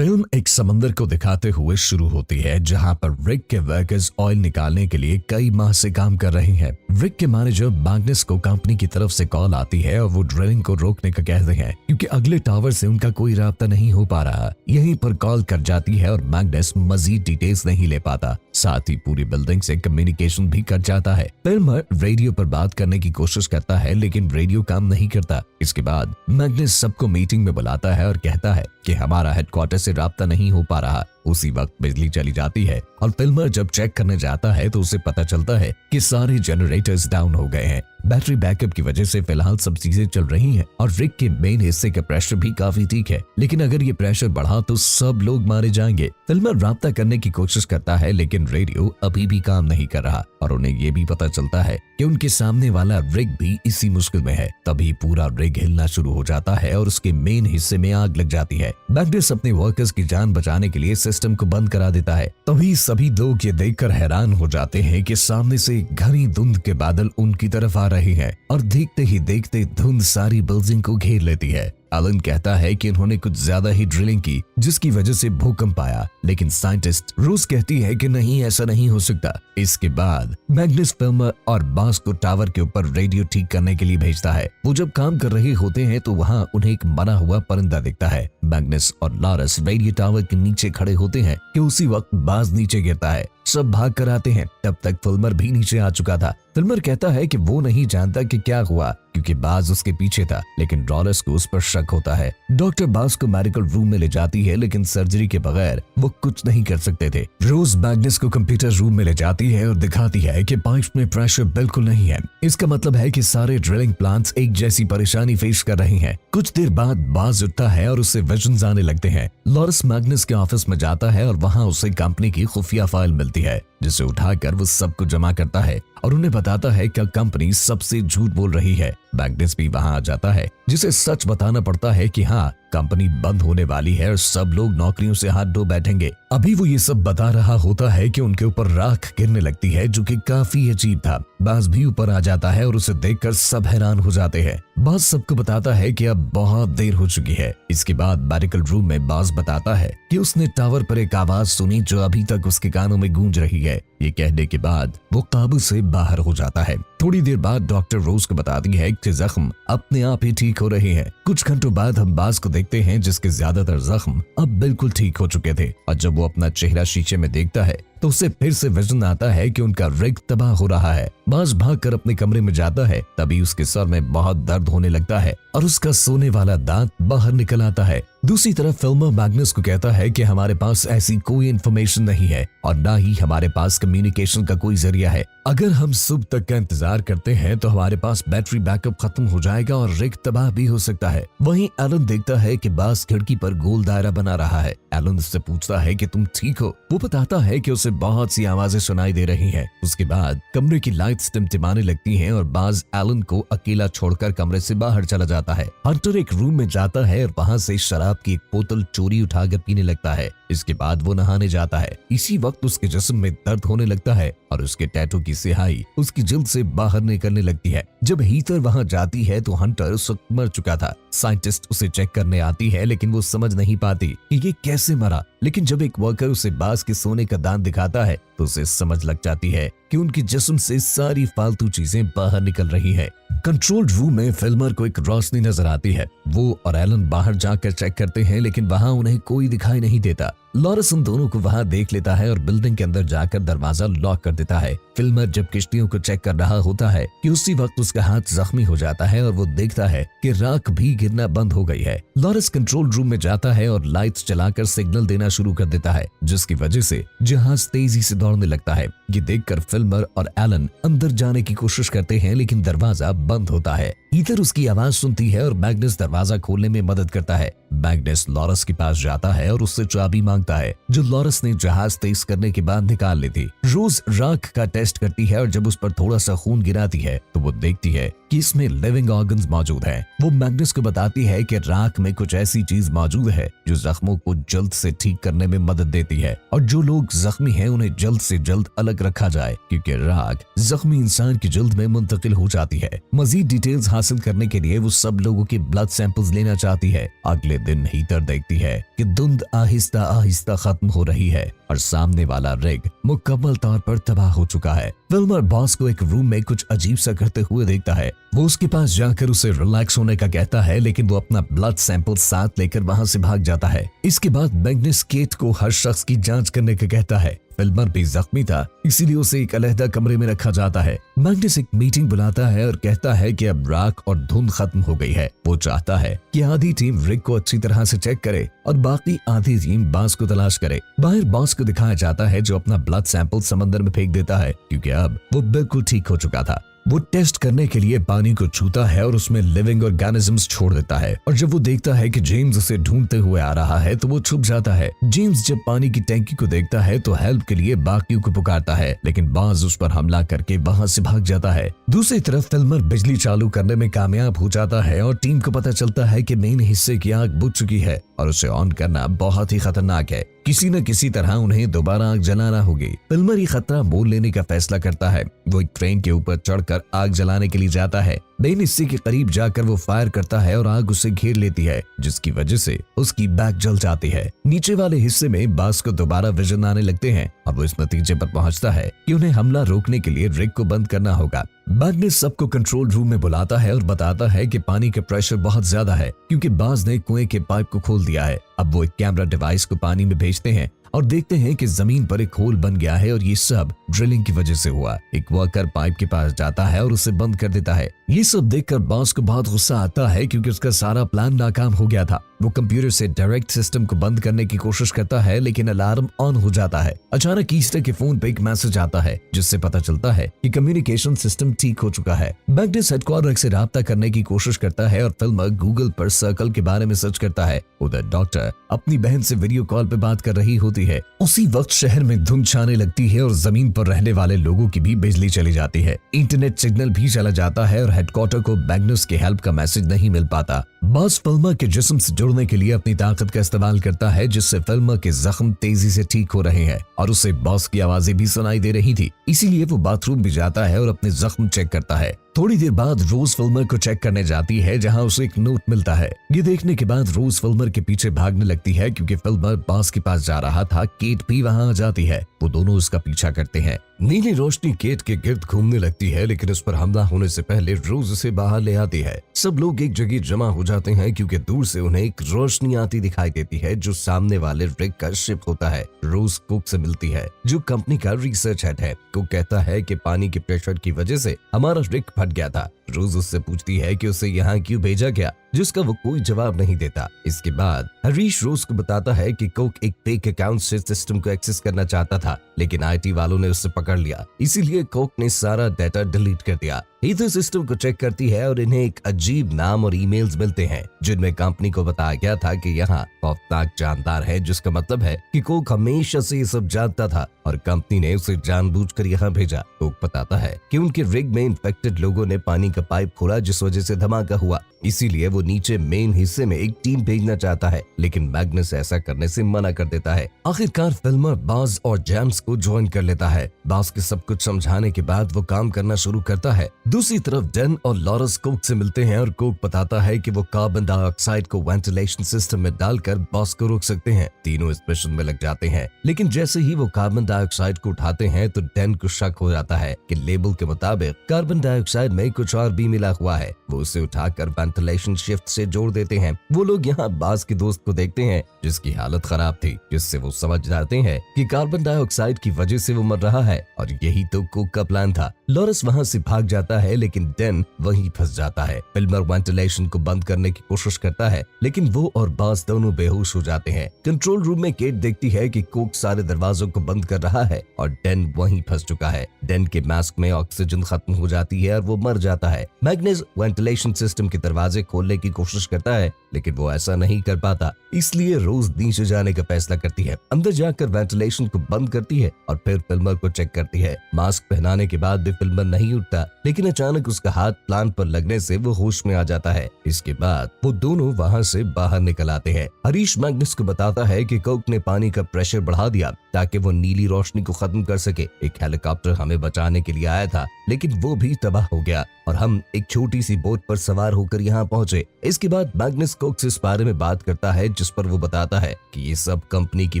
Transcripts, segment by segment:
Film एक समंदर को दिखाते हुए शुरू होती है जहां पर रिक के वर्कर्स ऑयल निकालने के लिए कई माह से काम कर रहे हैं। रिक के मैनेजर मैग्नस को कंपनी की तरफ से कॉल आती है और वो ड्रिलिंग को रोकने का कहते हैं क्योंकि अगले टावर से उनका कोई राब्ता नहीं हो पा रहा। यहीं पर कॉल कर जाती है और मैग्नस मजीद डिटेल्स नहीं ले पाता, साथ ही पूरी बिल्डिंग से कम्युनिकेशन भी कट जाता है। फिल्मर रेडियो पर बात करने की कोशिश करता है लेकिन रेडियो काम नहीं करता। इसके बाद मैग्नस सबको मीटिंग में बुलाता है और कहता है कि हमारा हेडक्वार्टर से राब्ता नहीं हो पा रहा। उसी वक्त बिजली चली जाती है और फिल्मर जब चेक करने जाता है तो उसे पता चलता है कि सारे जनरेटर्स डाउन हो गए हैं। बैटरी बैकअप की वजह से फिलहाल सब चीजें चल रही हैं और रिक के मेन हिस्से का प्रेशर भी काफी ठीक है, लेकिन अगर ये प्रेशर बढ़ा तो सब लोग मारे जाएंगे। फिल्मर राब्ता करने की कोशिश करता है लेकिन रेडियो अभी भी काम नहीं कर रहा और उन्हें ये भी पता चलता है कि उनके सामने वाला रिग भी इसी मुश्किल में है। तभी पूरा रिग हिलना शुरू हो जाता है और उसके मेन हिस्से में आग लग जाती है। मैग्नस अपने वर्कर्स की जान बचाने के लिए सिस्टम को बंद करा देता है। तभी सभी लोग ये देखकर हैरान हो जाते हैं कि सामने से घनी धुंध के बादल उनकी तरफ आ रहे हैं और देखते ही देखते धुंध सारी बिल्डिंग को घेर लेती है। एलन कहता है कि उन्होंने कुछ ज्यादा ही ड्रिलिंग की जिसकी वजह से भूकंप आया, लेकिन साइंटिस्ट रोज कहती है कि नहीं, ऐसा नहीं हो सकता। इसके बाद मैग्नस फिल्मर और बास को टावर के ऊपर रेडियो ठीक करने के लिए भेजता है। वो जब काम कर रहे होते हैं तो वहाँ उन्हें एक मरा हुआ परिंदा दिखता है। मैग्नस और लॉरस रेडियो टावर के नीचे खड़े होते हैं कि उसी वक्त बास नीचे गिरता है। सब भाग कर आते हैं। तब तक फिल्मर भी नीचे आ चुका था। फिल्मर कहता है कि वो नहीं जानता कि क्या हुआ क्योंकि बाज उसके पीछे था, लेकिन लॉरस को उस पर शक होता है। डॉक्टर बाज को मेडिकल रूम में ले जाती है लेकिन सर्जरी के बगैर वो कुछ नहीं कर सकते थे। रोज मैग्नस को कंप्यूटर रूम में ले जाती है और दिखाती है कि पाइप में प्रेशर बिल्कुल नहीं है। इसका मतलब है कि सारे ड्रिलिंग प्लांट्स एक जैसी परेशानी फेस कर रहे हैं। कुछ देर बाद बाज उठता है और उससे विजन्स आने लगते हैं। लॉरस मैग्नस के ऑफिस में जाता है और वहाँ उसे कंपनी की खुफिया फाइल मिलती है जिसे उठाकर वो सबको जमा करता है और उन्हें बताता है कि कंपनी सबसे झूठ बोल रही है। मैग्नस भी वहां आ जाता है जिसे सच बताना पड़ता है कि हाँ, कंपनी बंद होने वाली है और सब लोग नौकरियों से हाथ धो बैठेंगे। अभी वो ये सब बता रहा होता है कि उनके ऊपर राख गिरने लगती है जो कि काफी अजीब था। बास भी ऊपर आ जाता है और उसे देखकर सब हैरान हो जाते हैं। बास सबको बताता है कि अब बहुत देर हो चुकी है। इसके बाद मेडिकल रूम में बास बताता है कि उसने टावर पर एक आवाज सुनी जो अभी तक उसके कानों में गूंज रही है। ये कहने के बाद वो काबू से बाहर हो जाता है। थोड़ी देर बाद डॉक्टर रोज को बताती है कि जख्म अपने आप ही ठीक हो रहे हैं। कुछ घंटों बाद हम बास को देखते हैं जिसके ज्यादातर जख्म अब बिल्कुल ठीक हो चुके थे और जब वो अपना चेहरा शीशे में देखता है तो उसे फिर से विजन आता है कि उनका रिग तबाह हो रहा है। बास भागकर अपने कमरे में जाता है। तभी उसके सर में बहुत दर्द होने लगता है और उसका सोने वाला दांत बाहर निकल आता है। दूसरी तरफ फिल्मर मैग्नस को कहता है कि हमारे पास ऐसी कोई इन्फॉर्मेशन नहीं है और ना ही हमारे पास कम्युनिकेशन का कोई जरिया है। अगर हम सुबह तक का इंतजार करते हैं तो हमारे पास बैटरी बैकअप खत्म हो जाएगा और रिग तबाह भी हो सकता है। वहीं एलन देखता है कि बास खिड़की पर गोल दायरा बना रहा है। एलन उससे पूछता है कि तुम ठीक हो? वो बताता है कि उसे बहुत सी आवाजें सुनाई दे रही हैं। उसके बाद कमरे की लाइट्स टिमटिमाने लगती हैं और बाज एलन को अकेला छोड़कर कमरे से बाहर चला जाता है। हंटर एक रूम में जाता है और वहाँ से शराब की एक बोतल चोरी उठाकर पीने लगता है। इसके बाद वो नहाने जाता है। इसी वक्त उसके जिस्म में दर्द होने लगता है और उसके टैटू की स्याही उसकी जिल्द से बाहर निकलने लगती है। जब हीथर वहां जाती है तो हंटर उस वक्त मर चुका था। साइंटिस्ट उसे चेक करने आती है लेकिन वो समझ नहीं पाती कि ये कैसे मरा। लेकिन जब एक वर्कर उसे बास के सोने का दांत दिखाता है तो उसे समझ लग जाती है कि उनकी जिस्म से सारी फालतू चीजें बाहर निकल रही है। कंट्रोल रूम में फिल्मर को एक रोशनी नजर आती है। वो और एलन बाहर जाकर चेक करते हैं लेकिन वहां उन्हें कोई दिखाई नहीं देता। लॉरस उन दोनों को वहां देख लेता है और बिल्डिंग के अंदर जाकर दरवाजा लॉक कर देता है। फिल्मर जब किश्तियों को चेक कर रहा होता है कि उसी वक्त उसका हाथ जख्मी हो जाता है और वो देखता है कि राख भी गिरना बंद हो गई है। लॉरस कंट्रोल रूम में जाता है और लाइट्स चलाकर सिग्नल देना शुरू कर देता है जिसकी वजह से जहाज तेजी से दौड़ने लगता है। ये देखकर फिल्मर और एलन अंदर जाने की कोशिश करते हैं लेकिन दरवाजा बंद होता है। ईथर उसकी आवाज सुनती है और मैग्नस दरवाजा खोलने में मदद करता है। मैग्नस लॉरस के पास जाता है और उससे चाबी मांगता है जो लॉरस ने जहाज तेज करने के बाद निकाल ली थी। रोज राख का टेस्ट करती है और जब उस पर थोड़ा सा खून गिराती है तो वो देखती है कि इसमें लिविंग ऑर्गन्स मौजूद हैं। वो मैग्नस को बताती है कि राख में कुछ ऐसी चीज मौजूद है जो जख्मों को जल्द से ठीक करने में मदद देती है और जो लोग जख्मी हैं उन्हें जल्द से जल्द अलग रखा जाए क्योंकि राख जख्मी इंसान की जल्द में मुंतकिल हो जाती है। मजीद डिटेल्स हासिल करने के लिए वो सब लोगों के ब्लड सैंपल्स लेना चाहती है। अगले दिन हीटर देखती है कि धुंध आहिस्ता आहिस्ता खत्म हो रही है और सामने वाला रिग मुकम्मल तौर पर तबाह हो चुका है। फिल्मर बॉस को एक रूम में कुछ अजीब सा करते हुए देखता है। वो उसके पास जाकर उसे रिलैक्स होने का कहता है, लेकिन वो अपना ब्लड सैंपल साथ लेकर वहां से भाग जाता है। इसके बाद मैग्नस केट को हर शख्स की जांच करने का कहता है। फिल्मर भी जख्मी था, इसीलिए उसे एक अलहदा कमरे में रखा जाता है। मैग्नस एक मीटिंग बुलाता है और कहता है कि अब राख और धुंध खत्म हो गई है। वो चाहता है कि आधी टीम रिग को अच्छी तरह से चेक करे और बाकी आधी टीम बॉस को तलाश करे। बाहर बॉस को दिखाया जाता है जो अपना ब्लड सैंपल समंदर में फेंक देता है, क्योंकि अब वो बिल्कुल ठीक हो चुका था। वो टेस्ट करने के लिए पानी को छूता है और उसमें लिविंग ऑर्गेनिजम्स छोड़ देता है, और जब वो देखता है कि जेम्स उसे ढूंढते हुए आ रहा है तो वो छुप जाता है। जेम्स जब पानी की टैंकी को देखता है तो हेल्प के लिए बाकियों को पुकारता है, लेकिन बाज उस पर हमला करके वहां से भाग जाता है। दूसरी तरफ फिल्मर बिजली चालू करने में कामयाब हो जाता है और टीम को पता चलता है कि मेन हिस्से की आग बुझ चुकी है और उसे ऑन करना बहुत ही खतरनाक है। किसी न किसी तरह उन्हें दोबारा आग जलाना होगी। फिल्मर ये खतरा मोल लेने का फैसला करता है। वो एक ट्रेन के ऊपर चढ़कर आग जलाने के लिए जाता है। मेन हिस्से के करीब जाकर वो फायर करता है और आग उसे घेर लेती है, जिसकी वजह से उसकी बैक जल जाती है। नीचे वाले हिस्से में बास को दोबारा विजन आने लगते हैं और वो इस नतीजे पर पहुंचता है कि उन्हें हमला रोकने के लिए रिग को बंद करना होगा। मैग्नस सबको कंट्रोल रूम में बुलाता है और बताता है कि पानी का प्रेशर बहुत ज्यादा है, क्योंकि बाज ने कुएं के पाइप को खोल दिया है। अब वो एक कैमरा डिवाइस को पानी में भेजते हैं और देखते हैं कि जमीन पर एक होल बन गया है और ये सब ड्रिलिंग की वजह से हुआ। एक वर्कर पाइप के पास जाता है और उसे बंद कर देता है। ये सब देखकर बॉस को बहुत गुस्सा आता है, क्योंकि उसका सारा प्लान नाकाम हो गया था। वो कंप्यूटर से डायरेक्ट सिस्टम को बंद करने की कोशिश करता है, लेकिन अलार्म ऑन हो जाता है। अचानक ईस्टर के फोन पे एक मैसेज आता है, जिससे पता चलता है कि कम्युनिकेशन सिस्टम ठीक हो चुका है। मैग्नस हेडक्वार्टर से राब्ता करने की कोशिश करता है और फिल्मर गूगल पर सर्कल के बारे में सर्च करता है। उधर डॉक्टर अपनी बहन से वीडियो कॉल पे बात कर रही होती है। उसी वक्त शहर में धुंध छाने लगती है और जमीन पर रहने वाले लोगों की भी बिजली चली जाती है। इंटरनेट सिग्नल भी चला जाता है और हेडक्वार्टर को मैग्नस के हेल्प का मैसेज नहीं मिल पाता। बॉस फिल्मर के जिस्म से जुड़ने के लिए अपनी ताकत का इस्तेमाल करता है, जिससे फिल्मर के जख्म तेजी से ठीक हो रहे हैं और उसे बॉस की आवाजें भी सुनाई दे रही थी। इसीलिए वो बाथरूम भी जाता है और अपने जख्म चेक करता है। थोड़ी देर बाद रोज फिल्मर को चेक करने जाती है, जहां उसे एक नोट मिलता है। ये देखने के बाद रोज फिल्मर के पीछे भागने लगती है, क्योंकि फिल्मर बॉस के पास जा रहा था। केट भी वहां आ जाती है। वो दोनों उसका पीछा करते हैं। नीली रोशनी केट के गिर्द घूमने लगती है, लेकिन उस पर हमला होने से पहले रोज उसे बाहर ले आती है। सब लोग एक जगह जमा हो जाते हैं, क्योंकि दूर से उन्हें एक रोशनी आती दिखाई देती है, जो सामने वाले रिग का शिप होता है। रोज कुक से मिलती है, जो कंपनी का रिसर्च हेड है। कुक कहता है कि पानी के प्रेशर की वजह से हमारा रिग फट गया था। रोज उससे पूछती है कि उसे यहाँ क्यों भेजा गया, जिसका वो कोई जवाब नहीं देता। इसके बाद हरीश रोज को बताता है कि कुक एक फेक अकाउंट से सिस्टम को एक्सेस करना चाहता था, लेकिन आईटी वालों ने उसे पकड़ लिया। इसीलिए कुक ने सारा डाटा डिलीट कर दिया। हीथर सिस्टम को चेक करती है और इन्हें एक अजीब नाम और ईमेल्स मिलते हैं, जिनमें कंपनी को बताया गया था कि यहाँ खौफनाक जानदार है, जिसका मतलब है कि कुक हमेशा से ये सब जानता था और कंपनी ने उसे जानबूझकर यहाँ भेजा। कुक बताता है कि उनके रिग में इन्फेक्टेड लोगों ने पानी का पाइप खोला, जिस वजह से धमाका हुआ। इसीलिए वो नीचे मेन हिस्से में एक टीम भेजना चाहता है, लेकिन मैग्नस ऐसा करने से मना कर देता है। आखिरकार फिल्मर बाज और जेम्स को ज्वाइन कर लेता है। बाज के सब कुछ समझाने के बाद वो काम करना शुरू करता है। दूसरी तरफ डेन और लॉरेंस कुक से मिलते हैं और कुक बताता है कि वो कार्बन डाइऑक्साइड को वेंटिलेशन सिस्टम में डालकर बॉस को रोक सकते हैं। तीनों इस मिशन में लग जाते हैं, लेकिन जैसे ही वो कार्बन डाइऑक्साइड को उठाते हैं तो डेन को शक हो जाता है कि लेबल के मुताबिक कार्बन डाइऑक्साइड में कुछ और भी मिला हुआ है। वो उसे उठाकर वेंटिलेशन शिफ्ट से जोड़ देते हैं। वो लोग यहाँ बाज के दोस्त को देखते हैं, जिसकी हालत खराब थी, जिससे वो समझ जाते हैं कि कार्बन डाइऑक्साइड की वजह से वो मर रहा है और यही तो कुक का प्लान था। लॉरेंस वहाँ से भाग जाता है, लेकिन डेन वहीं फंस जाता है। फिल्मर वेंटिलेशन को बंद करने की कोशिश करता है, लेकिन वो और बाज दोनों बेहोश हो जाते हैं। कंट्रोल रूम में केट देखती है कि कुक सारे दरवाजों को बंद कर रहा है और डेन वहीं फंस चुका है। डेन के मास्क में ऑक्सीजन खत्म हो जाती है और वो मर जाता है। मैग्नस वेंटिलेशन सिस्टम के दरवाजे खोलने की कोशिश करता है, लेकिन वो ऐसा नहीं कर पाता। इसलिए रोज नीचे जाने का फैसला करती है। अंदर जाकर वेंटिलेशन को बंद करती है और फिर फिल्मर को चेक चेक करती है। मास्क पहनाने के बाद भी फिल्मर नहीं उठता, लेकिन अचानक उसका हाथ प्लान पर लगने से वो होश में आ जाता है। इसके बाद वो दोनों वहाँ से बाहर निकल आते हैं। हरीश मैग्नस को बताता है कि कोक ने पानी का प्रेशर बढ़ा दिया ताकि वो नीली रोशनी को खत्म कर सके। एक हेलीकॉप्टर हमें बचाने के लिए आया था, लेकिन वो भी तबाह हो गया और हम एक छोटी सी बोट पर सवार होकर यहाँ पहुंचे। इसके बाद मैग्नस कोक से इस बारे में बात करता है, जिस पर वो बताता है कि ये सब कंपनी की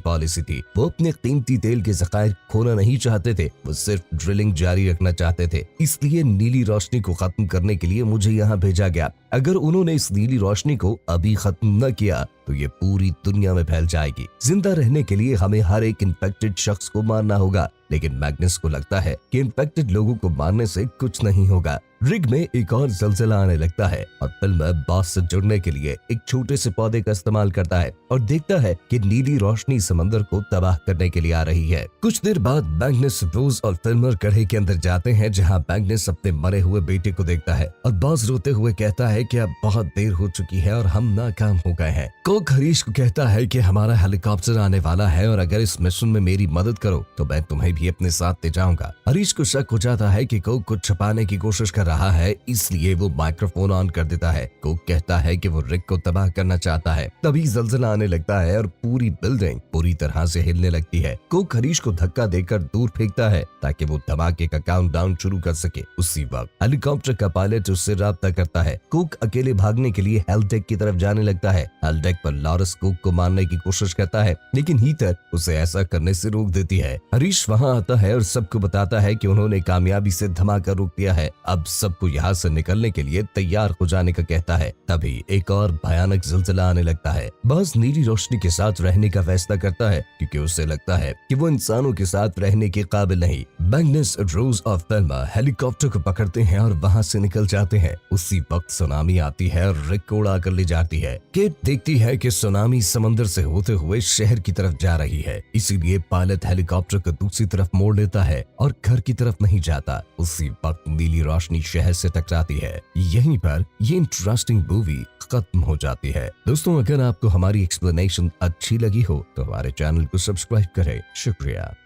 पॉलिसी थी। वो अपने कीमती तेल के ज़खायर खोना नहीं चाहते थे, वो सिर्फ ड्रिलिंग जारी रखना चाहते थे। इसलिए नीली रोशनी को खत्म करने के लिए मुझे यहाँ भेजा गया। अगर उन्होंने इस नीली रोशनी को अभी खत्म न किया तो ये पूरी दुनिया में फैल जाएगी। जिंदा रहने के लिए हमें हर एक इन्फेक्टेड शख्स को मारना होगा, लेकिन मैग्नस को लगता है कि इन्फेक्टेड लोगों को मारने से कुछ नहीं होगा। रिग में एक और ज़लज़ला आने लगता है और फिल्म बॉस से जुड़ने के लिए एक छोटे से पौधे का इस्तेमाल करता है और देखता है कि नीली रोशनी समंदर को तबाह करने के लिए आ रही है। कुछ देर बाद मैग्नस, रोज और फिल्मर कढ़े के अंदर जाते हैं, जहाँ मैग्नस अपने मरे हुए बेटे को देखता है और बॉस रोते हुए कहता है कि अब बहुत देर हो चुकी है और हम नाकाम हो गए हैं। कोक हरीश को कहता है कि हमारा हेलीकॉप्टर आने वाला है और अगर इस मिशन में मेरी मदद करो तो मैं तुम्हें भी अपने साथ ले जाऊंगा। हरीश को शक हो जाता है कि कोक कुछ छुपाने की कोशिश कर रहा है, इसलिए वो माइक्रोफोन ऑन कर देता है। कोक कहता है कि वो रिक को तबाह करना चाहता है। तभी ज़लज़ला आने लगता है और पूरी बिल्डिंग पूरी तरह से हिलने लगती है। कोक हरीश को धक्का देकर दूर फेंकता है ताकि वो धमाके का काउंटडाउन शुरू कर सके। उसी वक्त हेलीकॉप्टर का पायलट उससे राब्ता करता है। कोक अकेले भागने के लिए हेल्डेक की तरफ जाने लगता है। हेल्डेक पर लॉरेंस कोक को मारने की कोशिश करता है, लेकिन हीथर उसे ऐसा करने से रोक देती है। हरीश वहाँ आता है और सबको बताता है कि उन्होंने कामयाबी से धमाका रोक दिया है। अब सबको यहाँ से निकलने के लिए तैयार हो जाने का कहता है। तभी एक और भयानक ज़लज़ला आने लगता है। बॉस नीली रोशनी के साथ रहने का फैसला करता है क्योंकि उसे लगता है कि वो इंसानों के साथ रहने के काबिल नहीं। मैग्नस, रोज और फिल्मा हेलीकॉप्टर को पकड़ते हैं और वहाँ से निकल जाते हैं। उसी वक्त सुनामी आती है और रिक को उड़ा कर ले जाती है। केट देखती है कि सुनामी समंदर से होते हुए शहर की तरफ जा रही है, इसीलिए पायलट हेलीकॉप्टर को दूसरी तरफ मोड़ लेता है और घर की तरफ नहीं जाता। उसी वक्त नीली रोशनी शहर से टकराती है। यहीं पर ये इंटरेस्टिंग मूवी खत्म हो जाती है। दोस्तों, अगर आपको हमारी एक्सप्लेनेशन अच्छी लगी हो तो हमारे चैनल को सब्सक्राइब करें। शुक्रिया।